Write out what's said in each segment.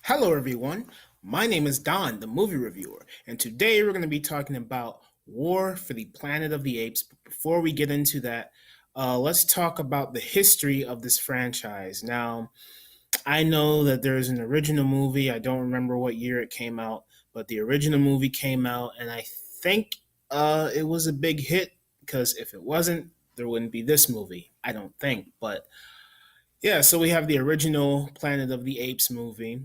Hello, everyone. My name is Don, the movie reviewer, and today we're going to be talking about War for the Planet of the Apes. But before we get into that, let's talk about the history of this franchise. Now, I know that there is an original movie. I don't remember what year it came out, but the original movie came out, and I think it was a big hit because if it wasn't, there wouldn't be this movie. I don't think, but yeah, so we have the original Planet of the Apes movie.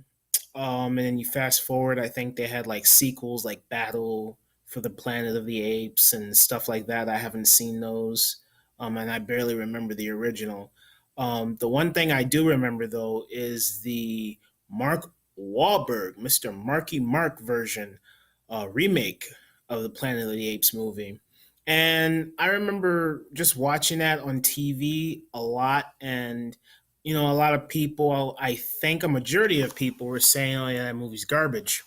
And then you fast forward, I think they had like sequels like Battle for the Planet of the Apes and stuff like that. I haven't seen those. And I barely remember the original. The one thing I do remember though is the Mark Wahlberg, Mr. Marky Mark version remake of the Planet of the Apes movie. And I remember just watching that on TV a lot, and a lot of people, I think a majority of people were saying, oh, yeah, that movie's garbage.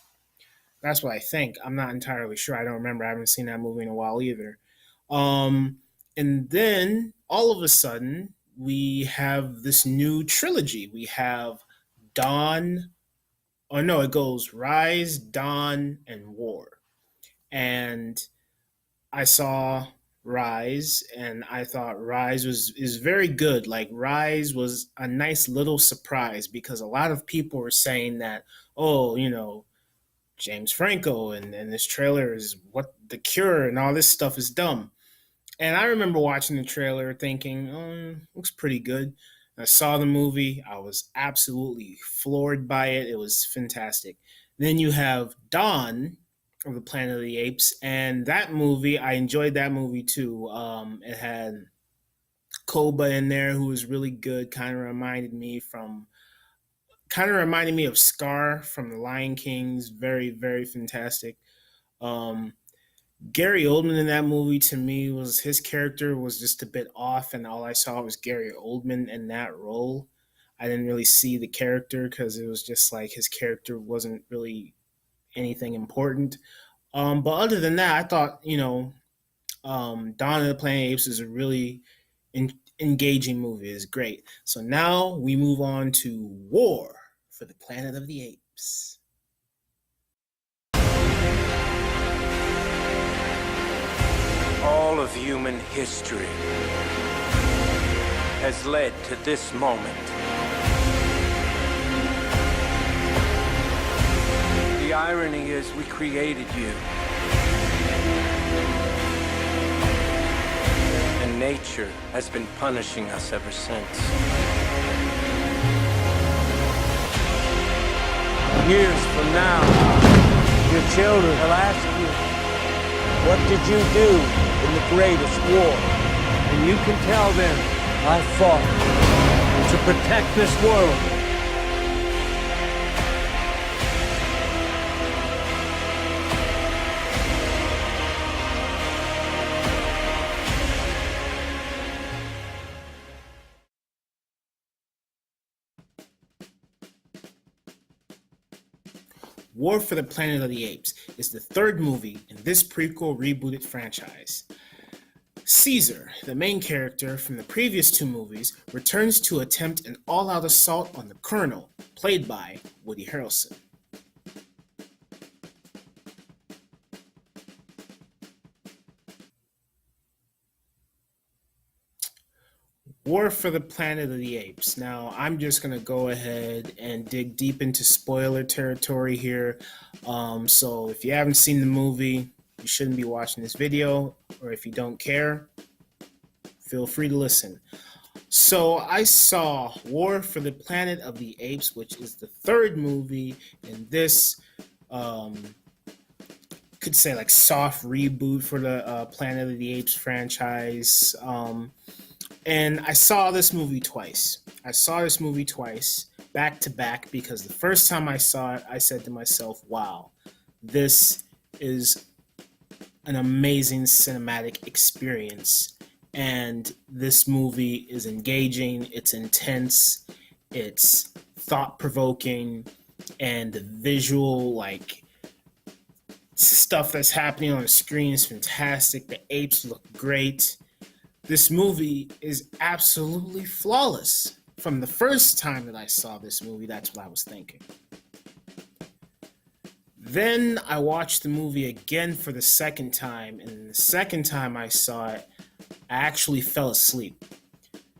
That's what I think. I'm not entirely sure. I don't remember. I haven't seen that movie in a while either. And then all of a sudden, we have this new trilogy. We have Dawn, oh no, it goes Rise, Dawn, and War. And I saw Rise and I thought Rise was is very good. Like Rise was a nice little surprise because a lot of people were saying that, oh, James Franco and this trailer is what the cure and all this stuff is dumb. And I remember watching the trailer thinking, oh, looks pretty good. I saw the movie. I was absolutely floored by it. It was fantastic. Then you have Dawn of the Planet of the Apes, and that movie, I enjoyed that movie too. It had Koba in there, who was really good. Kind of reminded me of Scar from The Lion King's. Very, very fantastic. Um, Gary Oldman in that movie to me was his character was just a bit off, and all I saw was Gary Oldman in that role. I didn't really see the character because it was just like his character wasn't really anything important. But other than that, I thought Dawn of the Planet of the Apes is a really engaging movie. It's great. So now we move on to War for the Planet of the Apes. All of human history has led to this moment. The irony is we created you. And nature has been punishing us ever since. Years from now, your children will ask you, what did you do in the greatest war? And you can tell them, I fought to protect this world. War for the Planet of the Apes is the third movie in this prequel rebooted franchise. Caesar, the main character from the previous two movies, returns to attempt an all-out assault on the Colonel, played by Woody Harrelson. War for the Planet of the Apes. Now, I'm just going to go ahead and dig deep into spoiler territory here. So, if you haven't seen the movie, you shouldn't be watching this video, or if you don't care, feel free to listen. So, I saw War for the Planet of the Apes, which is the third movie in this, could say like soft reboot for the Planet of the Apes franchise. And I saw this movie twice. Back to back, because the first time I saw it, I said to myself, wow, this is an amazing cinematic experience. And this movie is engaging, it's intense, it's thought provoking, and the visual, like, stuff that's happening on the screen is fantastic. The apes look great. This movie is absolutely flawless. From the first time that I saw this movie, that's what I was thinking. Then I watched the movie again for the second time, and the second time I saw it, I actually fell asleep.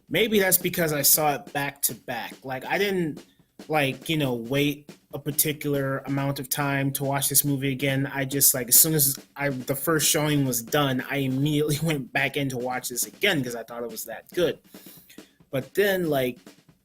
Maybe that's because I saw it back to back. Like I didn't wait a particular amount of time to watch this movie again. I just like as soon as the first showing was done, I immediately went back in to watch this again because I thought it was that good. But then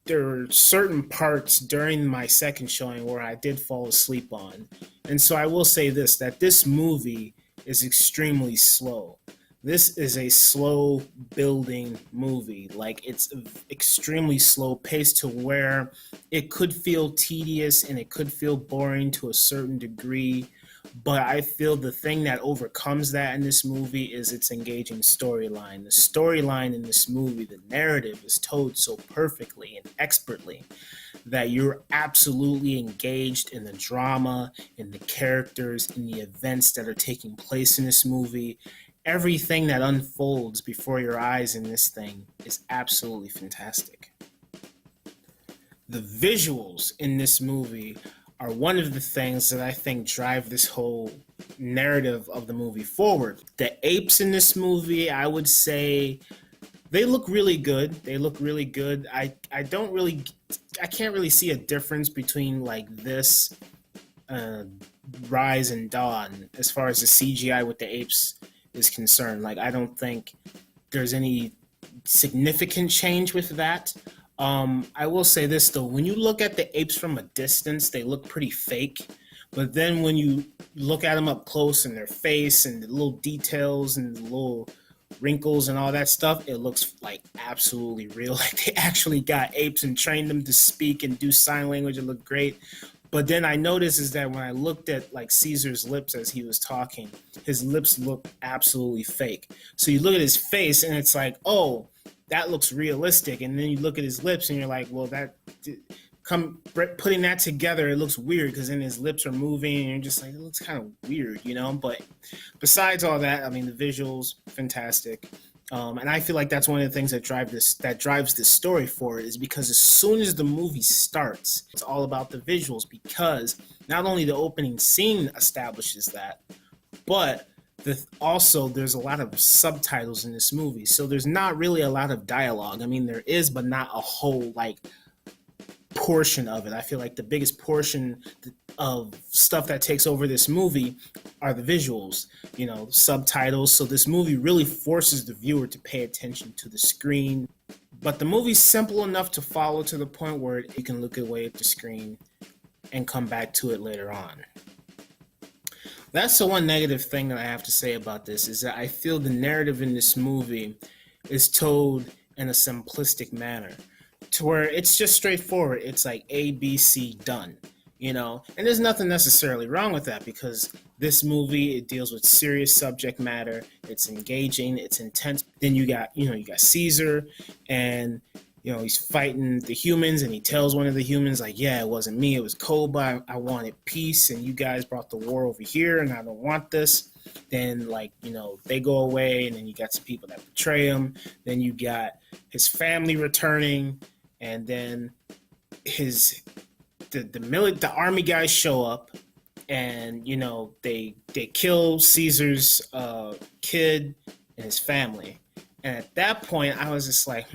there were certain parts during my second showing where I did fall asleep on. And so I will say this, that this movie is extremely slow. This is a slow building movie. Like it's extremely slow paced to where it could feel tedious and it could feel boring to a certain degree. But I feel the thing that overcomes that in this movie is its engaging storyline. The storyline in this movie, the narrative is told so perfectly and expertly that you're absolutely engaged in the drama, in the characters, in the events that are taking place in this movie. Everything that unfolds before your eyes in this thing is absolutely fantastic. The visuals in this movie are one of the things that I think drive this whole narrative of the movie forward. The apes in this movie, I would say, they look really good. They look really good. I can't really see a difference between like this uh, Rise and Dawn as far as the CGI with the apes is concerned. Like I don't think there's any significant change with that. I will say this though, when you look at the apes from a distance, they look pretty fake. But then when you look at them up close and their face and the little details and the little wrinkles and all that stuff, it looks like absolutely real. Like they actually got apes and trained them to speak and do sign language. It looked great. But then I noticed is that when I looked at like Caesar's lips as he was talking, his lips look absolutely fake. So you look at his face and it's like, oh, that looks realistic. And then you look at his lips and you're like, well, putting that together, it looks weird because then his lips are moving and you're just like, it looks kind of weird, you know? But besides all that, I mean, the visuals, fantastic. And I feel like that's one of the things that drives this story forward is because as soon as the movie starts, it's all about the visuals because not only the opening scene establishes that, but also there's a lot of subtitles in this movie. So there's not really a lot of dialogue. I mean, there is, but not a whole portion of it. I feel like the biggest portion of stuff that takes over this movie are the visuals, subtitles. So this movie really forces the viewer to pay attention to the screen. But the movie's simple enough to follow to the point where you can look away at the screen and come back to it later on. That's the one negative thing that I have to say about this is that I feel the narrative in this movie is told in a simplistic manner to where it's just straightforward. It's like A, B, C, done, and there's nothing necessarily wrong with that because this movie, it deals with serious subject matter. It's engaging, it's intense. Then you got Caesar and, he's fighting the humans and he tells one of the humans like, yeah, it wasn't me, it was Koba. I wanted peace and you guys brought the war over here and I don't want this. Then they go away and then you got some people that betray him. Then you got his family returning and then the army guys show up and they kill Caesar's kid and his family. And at that point I was just like,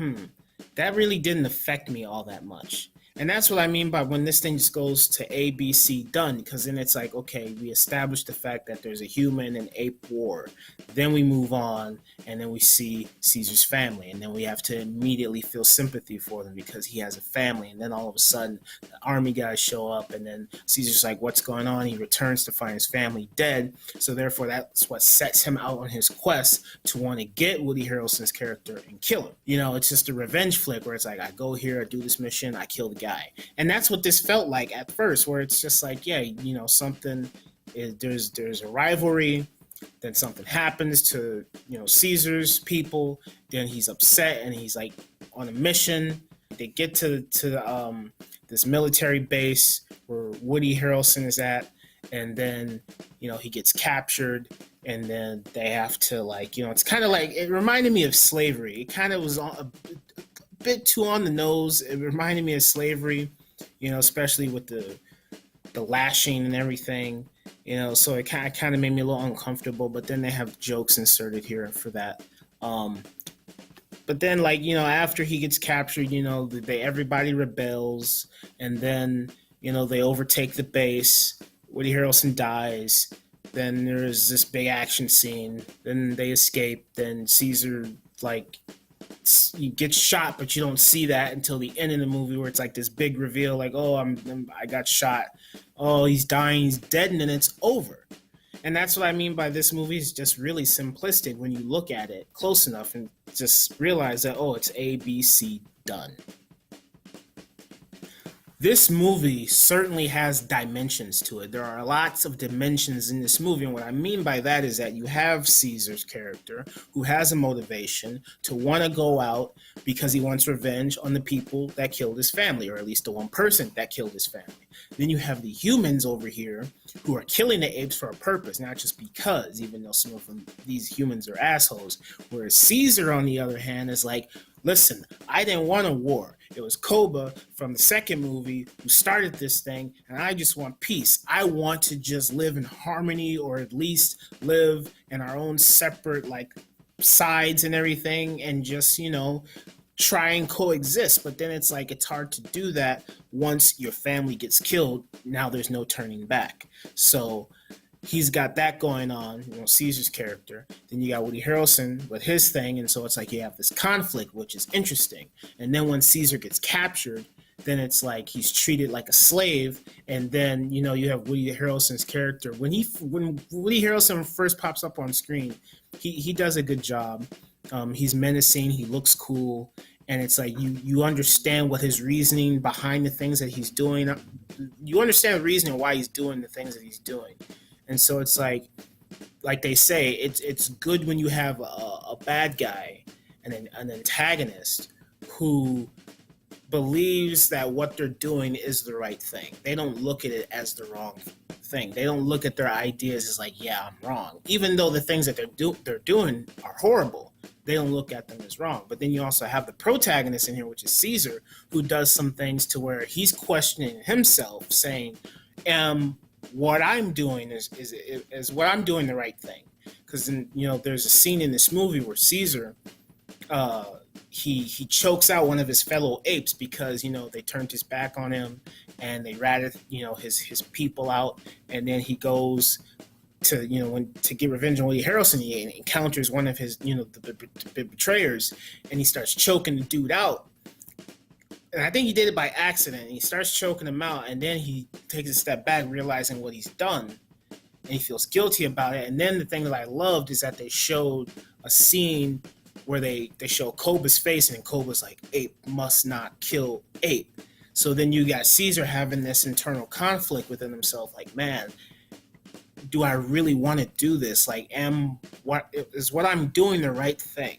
that really didn't affect me all that much. And that's what I mean by when this thing just goes to A, B, C, done, because then it's like, okay, we established the fact that there's a human and ape war. Then we move on, and then we see Caesar's family, and then we have to immediately feel sympathy for them because he has a family. And then all of a sudden, the army guys show up, and then Caesar's like, what's going on? He returns to find his family dead. So therefore, that's what sets him out on his quest to want to get Woody Harrelson's character and kill him. It's just a revenge flick where it's like, I go here, I do this mission, I kill the guy. And that's what this felt like at first, where it's just like, yeah, something there's a rivalry, then something happens to Caesar's people, then he's upset and he's like on a mission. They get to this military base where Woody Harrelson is at, and then he gets captured, and then they have to it's kind of like, it reminded me of slavery. It kind of was a bit too on the nose. It reminded me of slavery, especially with the the lashing and everything. So it kind of made me a little uncomfortable. But then they have jokes inserted here for that. Um, but then, like, after he gets captured, they everybody rebels, and then they overtake the base. Woody Harrelson dies. Then there's this big action scene. Then they escape. Then Caesar, like, you get shot, but you don't see that until the end of the movie, where it's like this big reveal, like, oh, I got shot. Oh, he's dying. He's dead, and then it's over. And that's what I mean by this movie is just really simplistic when you look at it close enough and just realize that, oh, it's A, B, C, done. This movie certainly has dimensions to it. There are lots of dimensions in this movie. And what I mean by that is that you have Caesar's character who has a motivation to want to go out because he wants revenge on the people that killed his family, or at least the one person that killed his family. Then you have the humans over here who are killing the apes for a purpose, not just because, even though some of them, these humans are assholes. Whereas Caesar, on the other hand, is like, listen, I didn't want a war. It was Koba from the second movie who started this thing, and I just want peace. I want to just live in harmony, or at least live in our own separate, like, sides and everything, and just, try and coexist. But then it's like, it's hard to do that once your family gets killed. Now there's no turning back. So he's got that going on, Caesar's character. Then you got Woody Harrelson with his thing, and so it's like you have this conflict, which is interesting. And then when Caesar gets captured, then it's like he's treated like a slave. And then you have Woody Harrelson's character. When Woody Harrelson first pops up on screen, he does a good job. He's menacing. He looks cool. And it's like you understand what his reasoning behind the things that he's doing. You understand the reasoning why he's doing the things that he's doing. And so it's like they say, it's good when you have a bad guy and an antagonist who believes that what they're doing is the right thing. They don't look at it as the wrong thing. They don't look at their ideas as like, yeah, I'm wrong. Even though the things that they're doing are horrible, they don't look at them as wrong. But then you also have the protagonist in here, which is Caesar, who does some things to where he's questioning himself, saying, what I'm doing is what I'm doing the right thing. Because there's a scene in this movie where Caesar he chokes out one of his fellow apes because they turned his back on him and they ratted his people out, and then he goes to to get revenge on Woody Harrelson. He encounters one of his the betrayers, and he starts choking the dude out. And I think he did it by accident. He starts choking him out, and then he takes a step back, realizing what he's done, and he feels guilty about it. And then the thing that I loved is that they showed a scene where they show Koba's face, and Koba's like, ape must not kill ape. So then you got Caesar having this internal conflict within himself, like, man, do I really want to do this? Like, what I'm doing the right thing?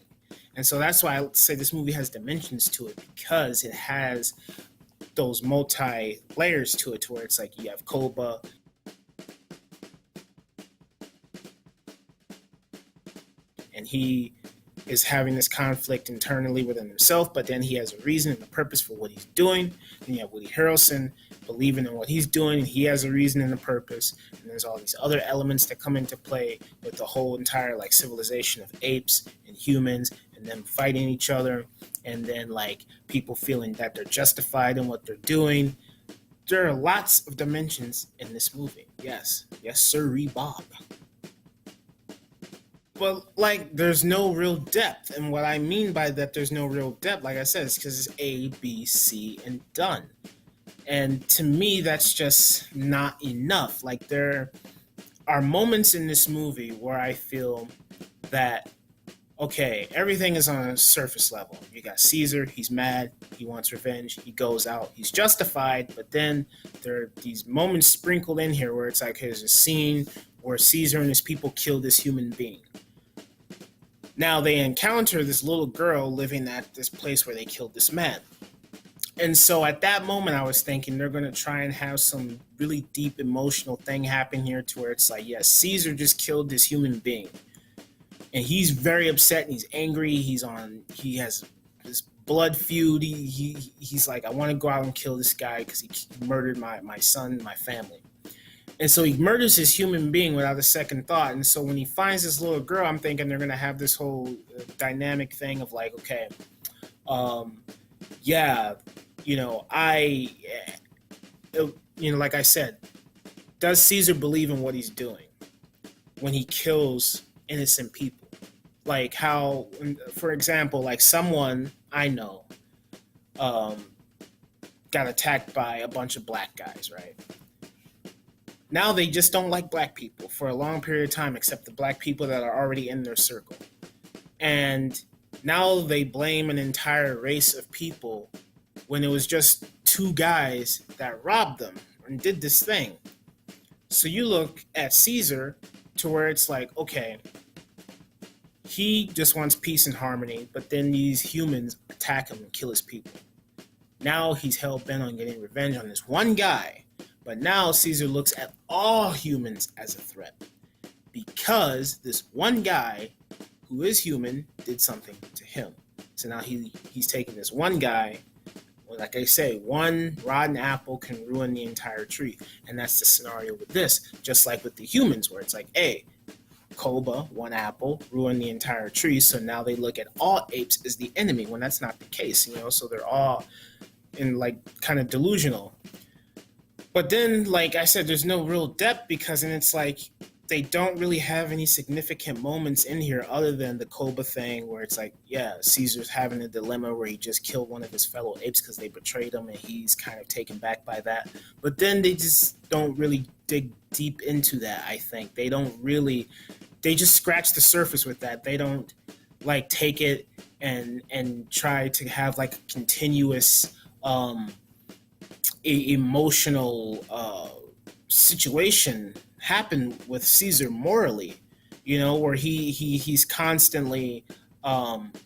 And so that's why I say this movie has dimensions to it, because it has those multi layers to it, to where it's like you have Koba, and he is having this conflict internally within himself, but then he has a reason and a purpose for what he's doing. And you have Woody Harrelson believing in what he's doing, and he has a reason and a purpose. And there's all these other elements that come into play with the whole entire like civilization of apes and humans, and them fighting each other, and then like people feeling that they're justified in what they're doing. There are lots of dimensions in this movie. Yes, sirree, Bob. But like, there's no real depth, and what I mean by that, there's no real depth, like I said, is because it's A, B, C, and done. And to me, that's just not enough. Like, there are moments in this movie where I feel that, okay, everything is on a surface level. You got Caesar, he's mad, he wants revenge, he goes out, he's justified, but then there are these moments sprinkled in here where it's like, there's a scene where Caesar and his people kill this human being. Now they encounter this little girl living at this place where they killed this man. And so at that moment, I was thinking they're going to try and have some really deep emotional thing happen here, to where it's like, yes, Caesar just killed this human being. And he's very upset and he's angry. He has this blood feud. He's like, I want to go out and kill this guy because he murdered my son, my family. And so he murders this human being without a second thought. And so when he finds this little girl, I'm thinking they're gonna have this whole dynamic thing of like, okay, um, yeah, you know, like I said, does Caesar believe in what he's doing when he kills innocent people? Like how, for example, like someone I know um, got attacked by a bunch of black guys, right? Now they just don't like black people for a long period of time, except the black people that are already in their circle. And now they blame an entire race of people when it was just two guys that robbed them and did this thing. So you look at Caesar to where it's like, okay, he just wants peace and harmony, but then these humans attack him and kill his people. Now he's hell bent on getting revenge on this one guy. But now Caesar looks at all humans as a threat because this one guy who is human did something to him. So now he's taking this one guy. Well, like I say, one rotten apple can ruin the entire tree. And that's the scenario with this. Just like with the humans, where it's like, hey, Koba, one apple, ruined the entire tree. So now they look at all apes as the enemy when that's not the case, you know? So they're all in like kind of delusional. But then, like I said, there's no real depth because then it's like they don't really have any significant moments in here other than the Koba thing where it's like, yeah, Caesar's having a dilemma where he just killed one of his fellow apes because they betrayed him and he's kind of taken back by that. But then they just don't really dig deep into that, I think. They just scratch the surface with that. They don't like take it and try to have like a continuous emotional situation happen with Caesar morally, you know, where he's constantly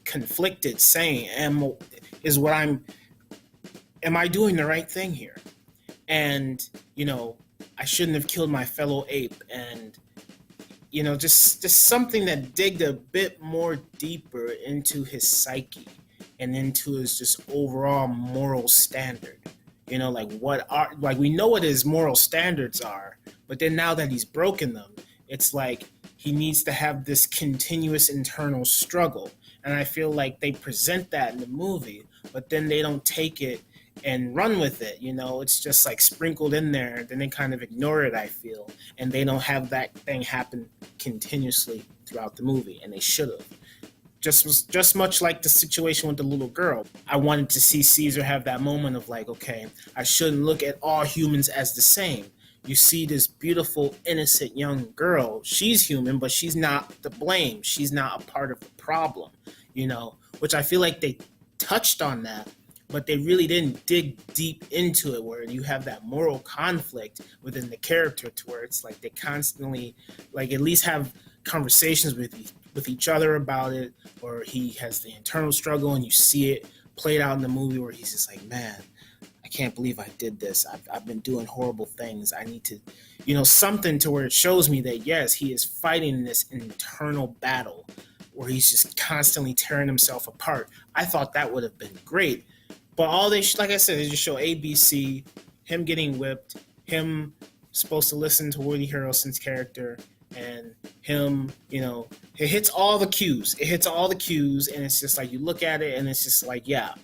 conflicted, saying, am I doing the right thing here? And you know, I shouldn't have killed my fellow ape, and you know, just something that digged a bit more deeper into his psyche and into his just overall moral standard. You know, like we know what his moral standards are, but then now that he's broken them, it's like he needs to have this continuous internal struggle. And I feel like they present that in the movie, but then they don't take it and run with it. You know, it's just like sprinkled in there, then they kind of ignore it, I feel, and they don't have that thing happen continuously throughout the movie, and they should have. Just much like the situation with the little girl. I wanted to see Caesar have that moment of like, okay, I shouldn't look at all humans as the same. You see this beautiful, innocent young girl. She's human, but she's not to blame. She's not a part of the problem, you know, which I feel like they touched on that, but they really didn't dig deep into it, where you have that moral conflict within the character to where it's like they constantly like at least have conversations with each other about it, or he has the internal struggle and you see it played out in the movie where he's just like, man, I can't believe I did this. I've been doing horrible things. I need to, you know, something to where it shows me that yes, he is fighting this internal battle where he's just constantly tearing himself apart. I thought that would have been great. But all they, like I said, they just show ABC, him getting whipped, him supposed to listen to Woody Harrelson's character, and him, you know, it hits all the cues. It hits all the cues, and it's just like you look at it, and it's just like, yeah,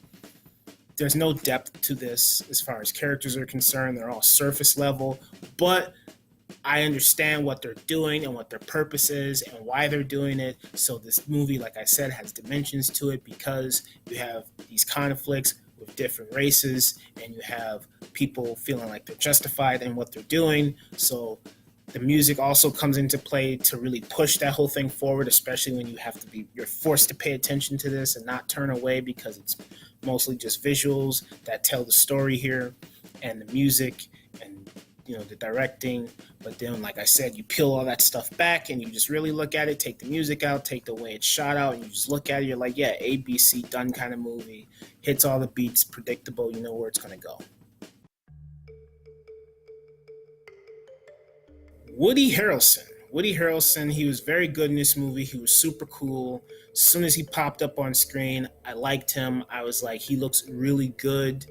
there's no depth to this as far as characters are concerned. They're all surface level, but I understand what they're doing and what their purpose is and why they're doing it. So this movie, like I said, has dimensions to it because you have these conflicts with different races and you have people feeling like they're justified in what they're doing. So the music also comes into play to really push that whole thing forward, especially when you're forced to pay attention to this and not turn away because it's mostly just visuals that tell the story here and the music and, you know, the directing. But then, like I said, you peel all that stuff back and you just really look at it, take the music out, take the way it's shot out, and you just look at it, you're like, yeah, ABC done kind of movie, hits all the beats, predictable, you know where it's going to go. Woody Harrelson. Woody Harrelson, he was very good in this movie. He was super cool. As soon as he popped up on screen, I liked him. I was like, he looks really good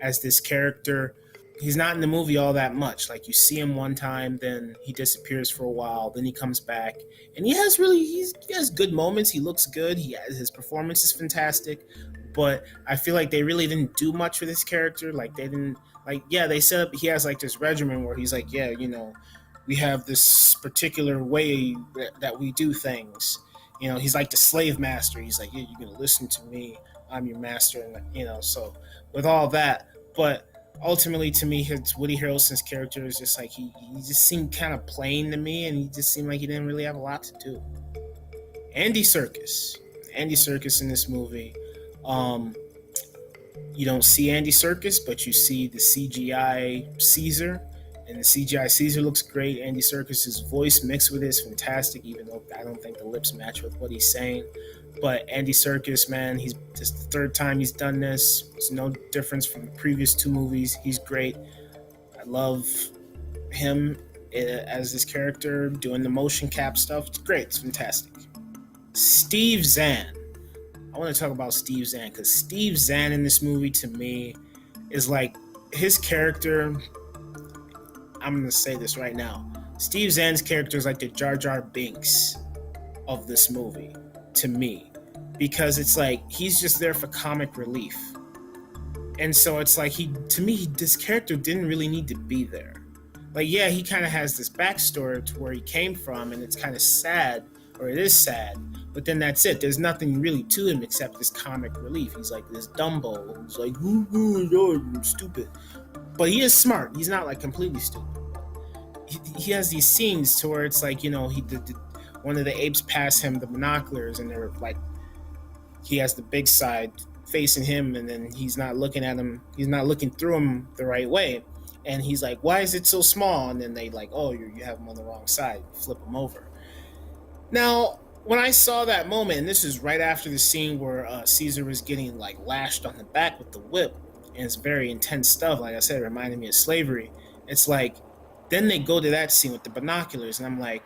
as this character. He's not in the movie all that much. Like, you see him one time, then he disappears for a while, then he comes back, and he has good moments. He looks good. His performance is fantastic, but I feel like they really didn't do much with this character. Like, they didn't, like, yeah, they set up, he has like this regimen where he's like, yeah, we have this particular way that we do things. He's like the slave master. He's like, yeah, you're gonna listen to me. I'm your master, and so with all that, but ultimately to me, his Woody Harrelson's character is just like he just seemed kind of plain to me, and he just seemed like he didn't really have a lot to do. Andy Serkis, Andy Serkis in this movie. Um, you don't see Andy Serkis, but you see the CGI Caesar, and the CGI Caesar looks great. Andy Serkis's voice mixed with it is fantastic, even though I don't think the lips match with what he's saying. But Andy Serkis, man, he's this the third time he's done this. It's no difference from the previous two movies. He's great. I love him as this character doing the motion cap stuff. It's great. It's fantastic. Steve Zahn. I want to talk about Steve Zahn because Steve Zahn in this movie to me is like his character. I'm going to say this right now. Steve Zahn's character is like the Jar Jar Binks of this movie to me, because it's like he's just there for comic relief. And so it's like this character didn't really need to be there. Like, yeah, he kind of has this backstory to where he came from, and it's kind of sad, or it is sad, but then that's it. There's nothing really to him except this comic relief. He's like this Dumbo who's like, I'm stupid. But he is smart. He's not like completely stupid. He has these scenes to where it's like, one of the apes pass him the binoculars, and they're like, he has the big side facing him, and then he's not looking at him. He's not looking through him the right way. And he's like, why is it so small? And then they like, oh, you have him on the wrong side. Flip him over. Now, when I saw that moment, and this is right after the scene where Caesar was getting like lashed on the back with the whip, and it's very intense stuff. Like I said, it reminded me of slavery. It's like, then they go to that scene with the binoculars, and I'm like,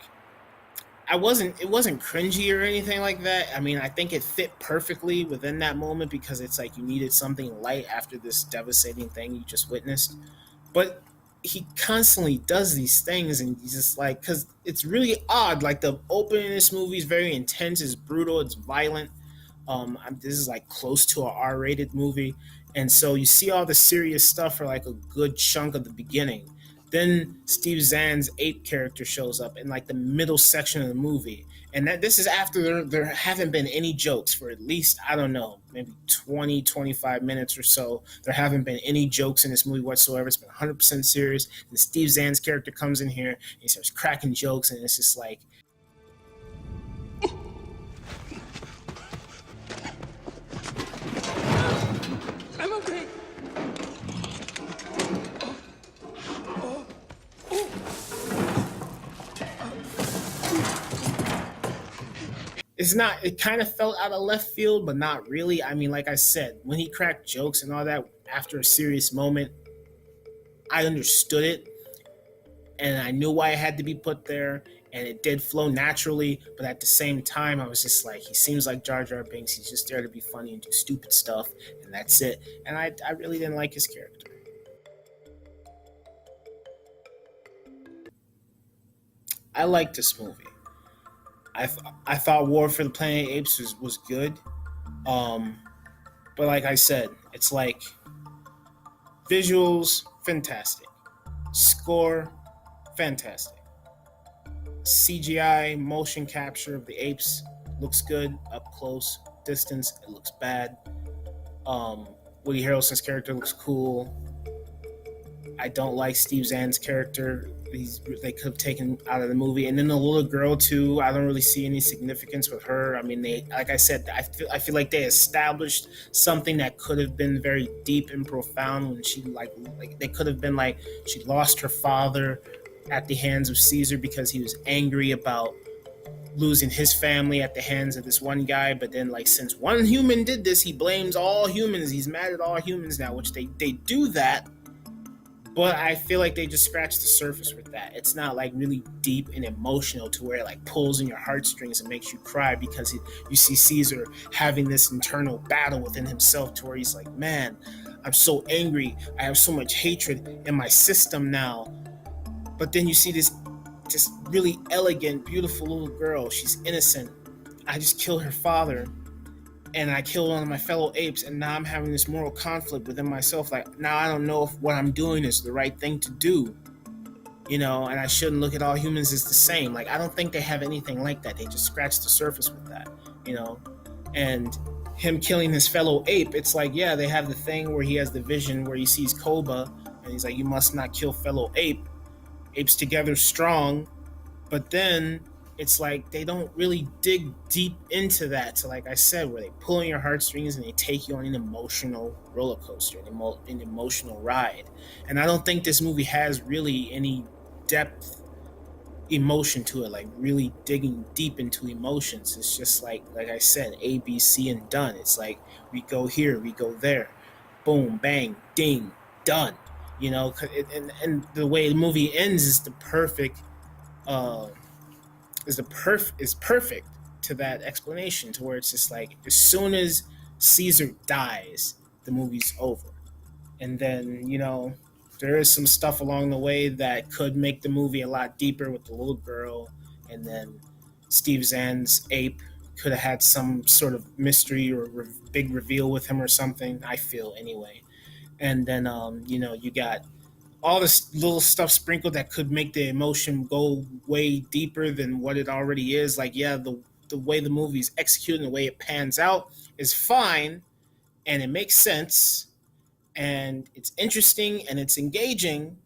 it wasn't cringy or anything like that. I mean, I think it fit perfectly within that moment because it's like you needed something light after this devastating thing you just witnessed. But he constantly does these things, and he's just like, because it's really odd. Like, the opening of this movie is very intense, it's brutal, it's violent. This is like close to an R-rated movie, and so you see all the serious stuff for like a good chunk of the beginning. Then Steve Zahn's ape character shows up in like the middle section of the movie, and this is after there haven't been any jokes for at least, I don't know, maybe 20-25 minutes or so. There haven't been any jokes in this movie whatsoever. It's been 100% serious. And Steve Zahn's character comes in here and he starts cracking jokes, and it's just like, I'm okay. it kind of felt out of left field, but not really. I mean, like I said, when he cracked jokes and all that after a serious moment, I understood it, and I knew why it had to be put there, and it did flow naturally. But at the same time, I was just like, he seems like Jar Jar Binks. He's just there to be funny and do stupid stuff, and that's it. And I really didn't like his character. I liked this movie. I thought War for the Planet of the Apes was good. But like I said, it's like visuals, fantastic. Score, fantastic. CGI, motion capture of the apes looks good. Up close, distance, it looks bad. Woody Harrelson's character looks cool. I don't like Steve Zahn's character. They could have taken out of the movie. And then the little girl too, I don't really see any significance with her. I mean, like I said, I feel like they established something that could have been very deep and profound when she like they could have been like, she lost her father at the hands of Caesar because he was angry about losing his family at the hands of this one guy. But then, like, since one human did this, he blames all humans. He's mad at all humans now, which they do that But I feel like they just scratched the surface with that. It's not like really deep and emotional to where it like pulls in your heartstrings and makes you cry because you see Caesar having this internal battle within himself to where he's like, man, I'm so angry. I have so much hatred in my system now. But then you see this really elegant, beautiful little girl. She's innocent. I just killed her father and I killed one of my fellow apes, and now I'm having this moral conflict within myself. Like, now I don't know if what I'm doing is the right thing to do, and I shouldn't look at all humans as the same. Like, I don't think they have anything like that. They just scratch the surface with that, you know? And him killing his fellow ape, it's like, yeah, they have the thing where he has the vision where he sees Koba, and he's like, you must not kill fellow ape. Apes together strong, but then it's like they don't really dig deep into that. So, like I said, where they pull on your heartstrings and they take you on an emotional roller coaster, an emotional ride. And I don't think this movie has really any depth emotion to it, like really digging deep into emotions. It's just like I said, A, B, C, and done. It's like we go here, we go there, boom, bang, ding, done. And the way the movie ends is the perfect uh, is perfect to that explanation, to where it's just like as soon as Caesar dies, the movie's over. And then, there is some stuff along the way that could make the movie a lot deeper with the little girl, and then Steve Zahn's ape could have had some sort of mystery or big reveal with him or something, I feel anyway. And then you got all this little stuff sprinkled that could make the emotion go way deeper than what it already is. Like, yeah, the way the movie's executed and the way it pans out is fine, and it makes sense, and it's interesting and it's engaging,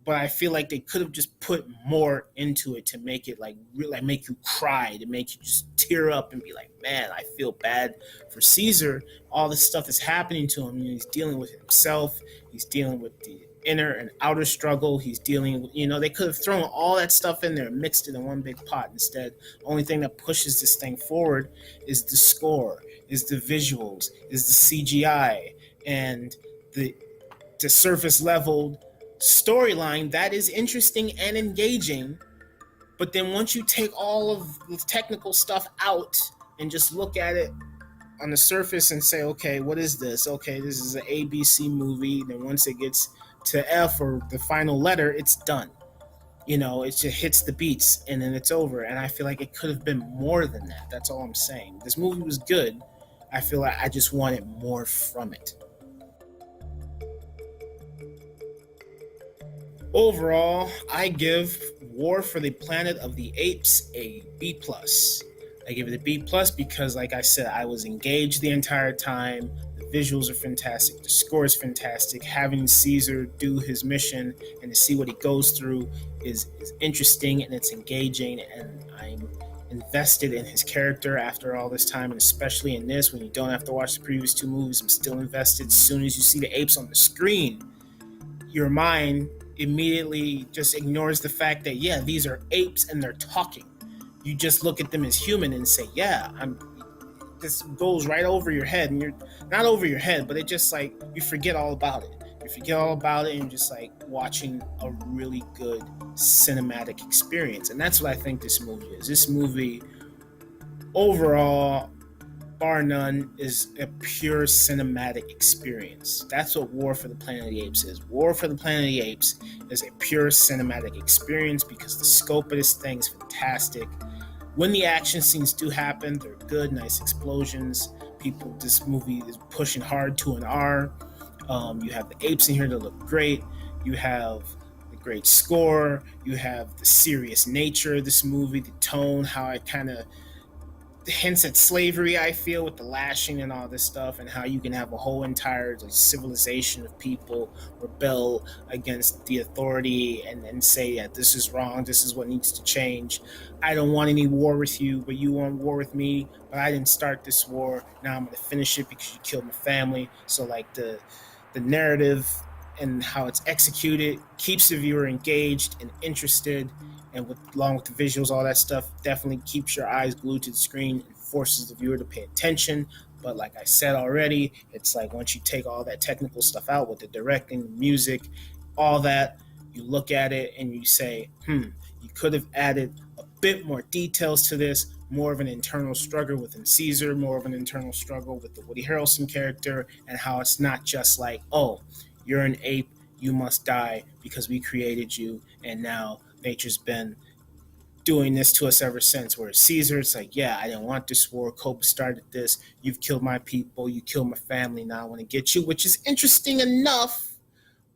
but I feel like they could have just put more into it to make it like really like make you cry, to make you just tear up and be like, man, I feel bad for Caesar. All this stuff is happening to him. He's dealing with himself. He's dealing with the inner and outer struggle. He's dealing with, they could have thrown all that stuff in there and mixed it in one big pot. Instead, the only thing that pushes this thing forward is the score, is the visuals, is the CGI, and the surface level storyline that is interesting and engaging. But then once you take all of the technical stuff out and just look at it on the surface and say, okay, what is this? Okay, this is an ABC movie. Then once it gets to F or the final letter, it's done. It just hits the beats and then it's over. And I feel like it could have been more than that. That's all I'm saying. This movie was good. I feel like I just wanted more from it. Overall, I give War for the Planet of the Apes a B plus. I give it a B plus because, like I said, I was engaged the entire time. The visuals are fantastic. The score is fantastic. Having Caesar do his mission and to see what he goes through is interesting and it's engaging. And I'm invested in his character after all this time, and especially in this, when you don't have to watch the previous two movies, I'm still invested. As soon as you see the apes on the screen, your mind immediately just ignores the fact that, yeah, these are apes and they're talking. You just look at them as human and say, yeah, this goes right over your head, and you're not over your head, but it just like you forget all about it. You forget all about it and you're just like watching a really good cinematic experience. And that's what I think this movie is. This movie overall, bar none, is a pure cinematic experience. That's what War for the Planet of the Apes is. War for the Planet of the Apes is a pure cinematic experience because the scope of this thing is fantastic. When the action scenes do happen, they're good, nice explosions. This movie is pushing hard to an R. You have the apes in here that look great. You have the great score. You have the serious nature of this movie, the tone, how it kind of hints at slavery, I feel, with the lashing and all this stuff, and how you can have a whole entire civilization of people rebel against the authority and say, yeah, this is wrong, this is what needs to change. I don't want any war with you, but you want war with me, but I didn't start this war. Now I'm going to finish it because you killed my family. So like the narrative and how it's executed keeps the viewer engaged and interested, and along with the visuals, all that stuff definitely keeps your eyes glued to the screen and forces the viewer to pay attention. But like I said already, it's like once you take all that technical stuff out with the directing, the music, all that, you look at it and you say, you could have added a bit more details to this, more of an internal struggle within Caesar, more of an internal struggle with the Woody Harrelson character, and how it's not just like, oh, you're an ape, you must die because we created you, and now nature's been doing this to us ever since. Whereas Caesar, it's like, yeah, I didn't want this war. Kobe started this. You've killed my people. You killed my family. Now I want to get you, which is interesting enough,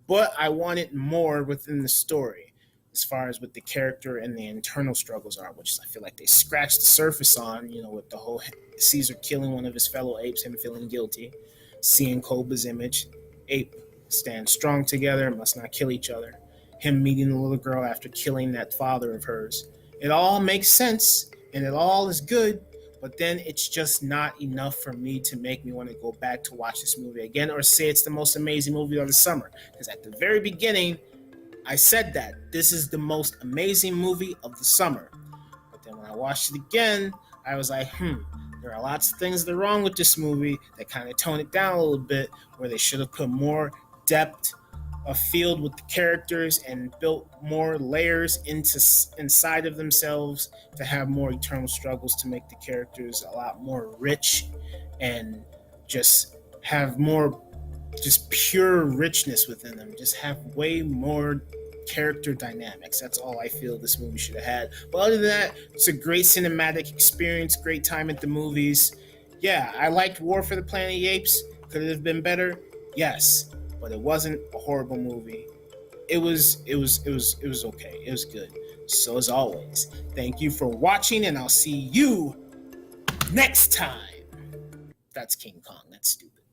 but I wanted more within the story as far as what the character and the internal struggles are, which I feel like they scratched the surface on, with the whole Caesar killing one of his fellow apes, him feeling guilty, seeing Koba's image, ape stand strong together, must not kill each other, him meeting the little girl after killing that father of hers. It all makes sense and it all is good, but then it's just not enough for me to make me want to go back to watch this movie again or say it's the most amazing movie of the summer. Because at the very beginning, I said that this is the most amazing movie of the summer. But then when I watched it again, I was like, there are lots of things that are wrong with this movie that kind of tone it down a little bit, where they should have put more depth of field with the characters and built more layers inside of themselves to have more eternal struggles to make the characters a lot more rich and just have more just pure richness within them, just have way more character dynamics. That's all I feel this movie should have had. But other than that, it's a great cinematic experience, great time at the movies. Yeah, I liked War for the Planet of the Apes. Could it have been better? Yes, but it wasn't a horrible movie. It was okay. It was good. So as always, thank you for watching, and I'll see you next time. That's King Kong. That's stupid.